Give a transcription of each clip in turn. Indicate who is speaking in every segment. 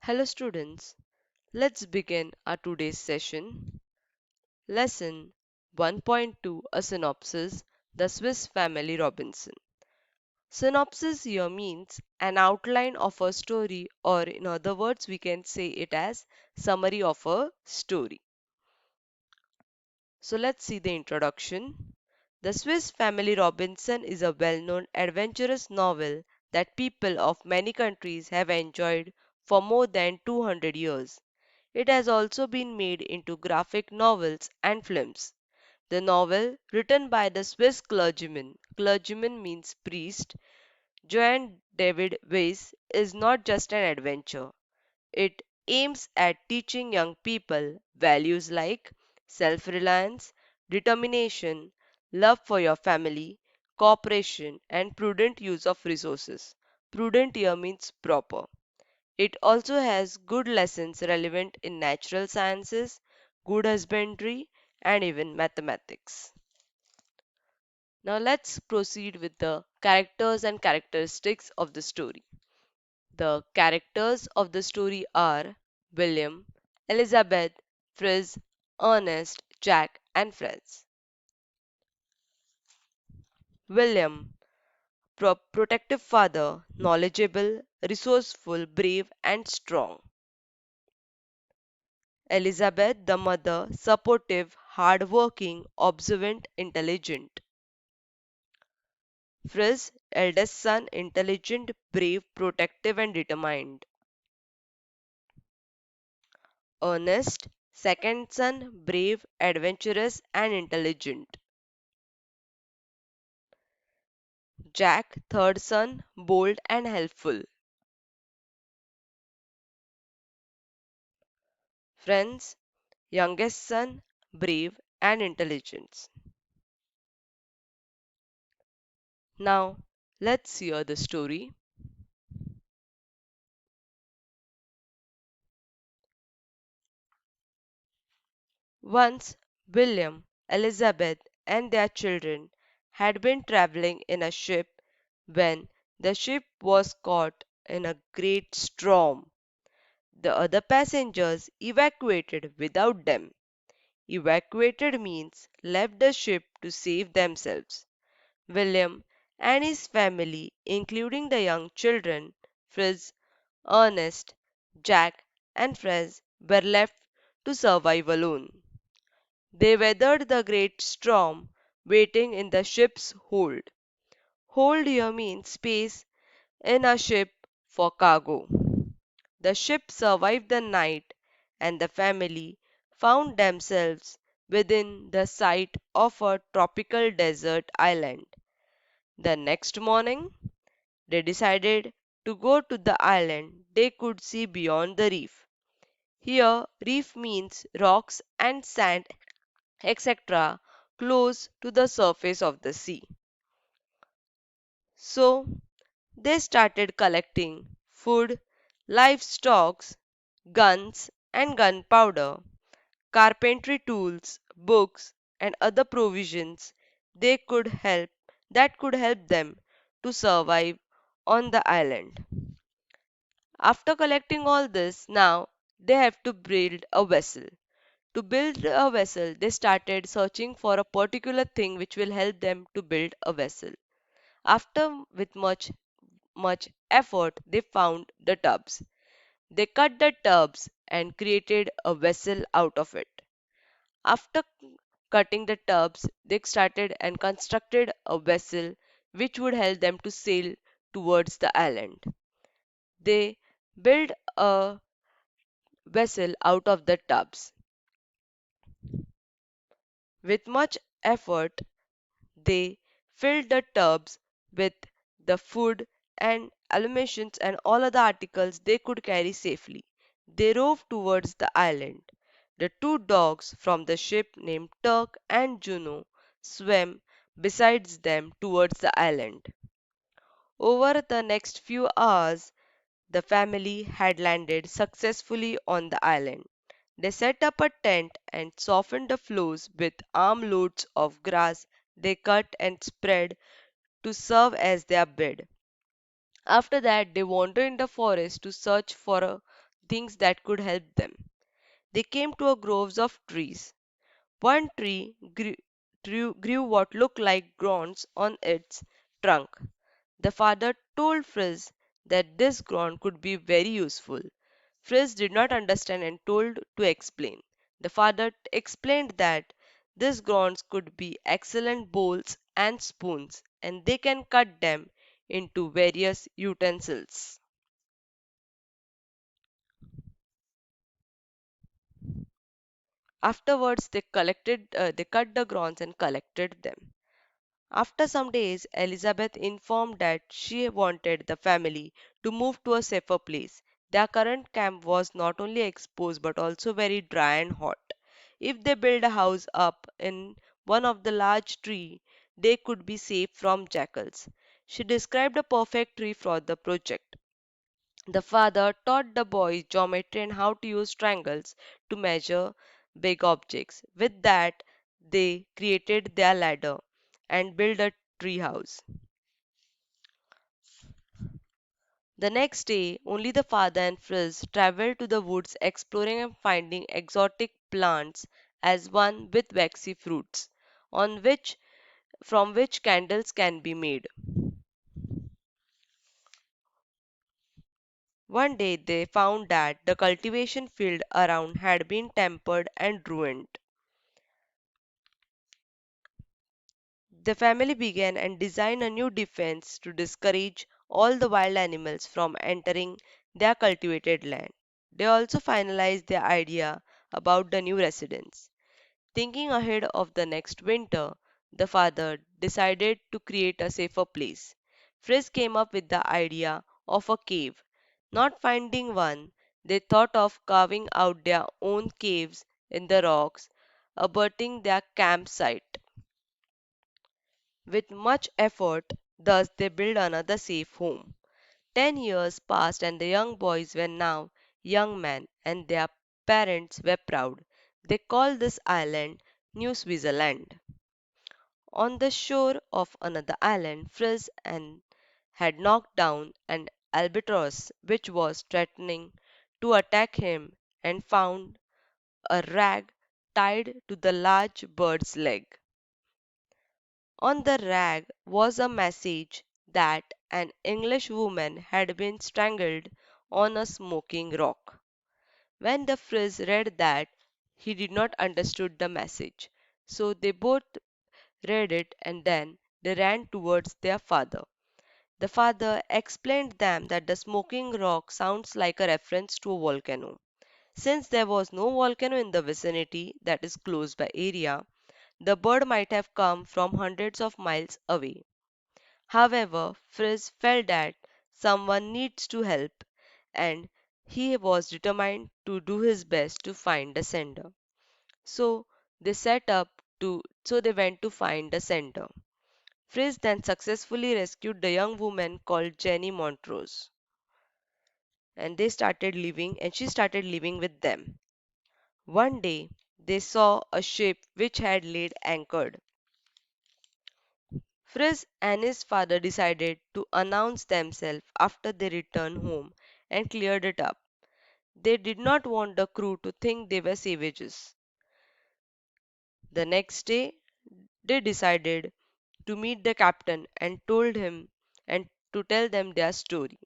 Speaker 1: Hello students, let's begin our today's session. Lesson 1.2, a synopsis, the Swiss Family Robinson. Synopsis here means an outline of a story, or in other words we can say it as summary of a story. So let's see the introduction. The Swiss Family Robinson is a well-known adventurous novel that people of many countries have enjoyed for more than 200 years. It has also been made into graphic novels and films. The novel, written by the Swiss clergyman means priest, Johann David Weiss, is not just an adventure. It aims at teaching young people values like self-reliance, determination, love for your family, cooperation, and prudent use of resources. Prudent here means proper. It also has good lessons relevant in natural sciences, good husbandry, and even mathematics. Now let's proceed with the characters and characteristics of the story. The characters of the story are William, Elizabeth, Fritz, Ernest, Jack, and Fritz. William, protective father, knowledgeable, resourceful, brave, and strong. Elizabeth, the mother, supportive, hard-working, observant, intelligent. Fritz, eldest son, intelligent, brave, protective, and determined. Ernest, second son, brave, adventurous, and intelligent. Jack, third son, bold and helpful. Friends, youngest son, brave and intelligent. Now, let's hear the story. Once, William, Elizabeth, and their children had been traveling in a ship when the ship was caught in a great storm. The other passengers evacuated without them. Evacuated means left the ship to save themselves. William and his family, including the young children, Fritz, Ernest, Jack, and Franz, were left to survive alone. They weathered the great storm, waiting in the ship's hold. Hold here means space in a ship for cargo. The ship survived the night, and the family found themselves within the sight of a tropical desert island. The next morning, they decided to go to the island they could see beyond the reef. Here, reef means rocks and sand, etc., close to the surface of the sea. So, they started collecting food, livestock, guns and gunpowder, carpentry tools, books, and other provisions they could help that could help them to survive on the island. After collecting all this, now they have to build a vessel. To build a vessel, they started searching for a particular thing which will help them to build a vessel. After with much effort, they found the tubs. They cut the tubs and created a vessel out of it. After cutting the tubs, they started and constructed a vessel which would help them to sail towards the island. They built a vessel out of the tubs. With much effort, they filled the tubs with the food and allumations and all other articles they could carry safely. They rowed towards the island. The two dogs from the ship named Turk and Juno swam besides them towards the island. Over the next few hours, the family had landed successfully on the island. They set up a tent and softened the floors with armloads of grass they cut and spread to serve as their bed. After that, they wandered in the forest to search for things that could help them. They came to a groves of trees. One tree grew what looked like grounds on its trunk. The father told Frizz that this ground could be very useful. Frizz did not understand and told to explain. The father explained that these grounds could be excellent bowls and spoons, and they can cut them into various utensils. Afterwards, they cut the grounds and collected them. After some days, Elizabeth informed that she wanted the family to move to a safer place. Their current camp was not only exposed but also very dry and hot. If they built a house up in one of the large trees, they could be safe from jackals. She described a perfect tree for the project. The father taught the boys geometry and how to use triangles to measure big objects. With that, they created their ladder and built a tree house. The next day, only the father and Frizz traveled to the woods exploring and finding exotic plants as one with waxy fruits, on which from which candles can be made. One day they found that the cultivation field around had been tempered and ruined. The family began and designed a new defense to discourage all the wild animals from entering their cultivated land. They also finalized their idea about the new residence. Thinking ahead of the next winter, the father decided to create a safer place. Frizz came up with the idea of a cave. Not finding one, they thought of carving out their own caves in the rocks, abutting their campsite. With much effort, thus they built another safe home. 10 years passed, and the young boys were now young men, and their parents were proud. They called this island New Switzerland. On the shore of another island, Frizz and had knocked down an albatross which was threatening to attack him and found a rag tied to the large bird's leg. On the rag was a message that an English woman had been strangled on a smoking rock. When the Frizz read that, he did not understood the message. So they both read it and then they ran towards their father. The father explained them that the smoking rock sounds like a reference to a volcano. Since there was no volcano in the vicinity, that is close by area, the bird might have come from hundreds of miles away. However, Frizz felt that someone needs to help, and he was determined to do his best to find the sender. So so they went to find the sender. Frizz then successfully rescued the young woman called Jenny Montrose, and she started living with them. One day, they saw a ship which had laid anchored. Frizz and his father decided to announce themselves after they returned home and cleared it up. They did not want the crew to think they were savages. The next day, they decided to meet the captain and told him and to tell them their story.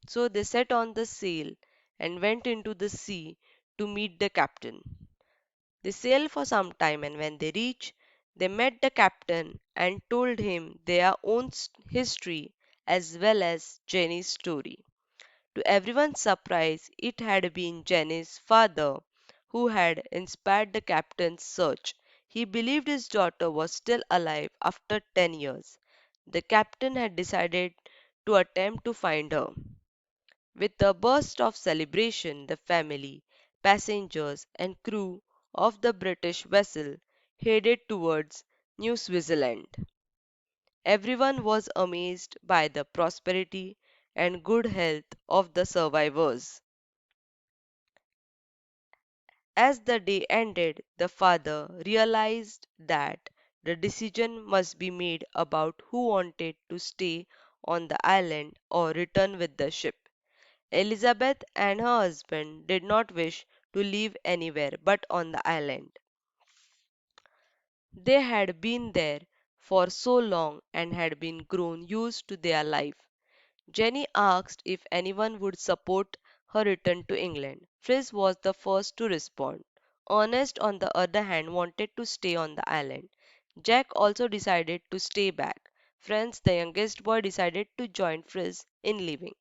Speaker 1: So they set on the sail and went into the sea to meet the captain. They sailed for some time, and when they reached, they met the captain and told him their own history as well as Jenny's story. To everyone's surprise, it had been Jenny's father who had inspired the captain's search. He believed his daughter was still alive after 10 years. The captain had decided to attempt to find her. With a burst of celebration, the family, passengers, and crew of the British vessel headed towards New Switzerland. Everyone was amazed by the prosperity and good health of the survivors. As the day ended, the father realized that the decision must be made about who wanted to stay on the island or return with the ship. Elizabeth and her husband did not wish to live anywhere but on the island. They had been there for so long and had been grown used to their life. Jenny asked if anyone would support her return to England. Fritz was the first to respond. Ernest, on the other hand, wanted to stay on the island. Jack also decided to stay back. Franz, the youngest boy, decided to join Fritz in leaving.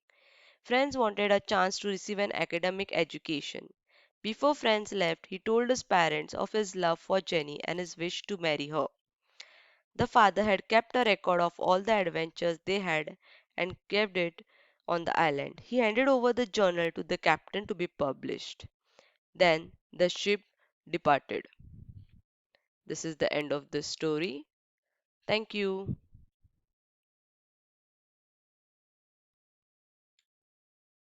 Speaker 1: Franz wanted a chance to receive an academic education. Before Franz left, he told his parents of his love for Jenny and his wish to marry her. The father had kept a record of all the adventures they had and kept it on the island. He handed over the journal to the captain to be published. Then the ship departed. This is the end of the story. Thank you.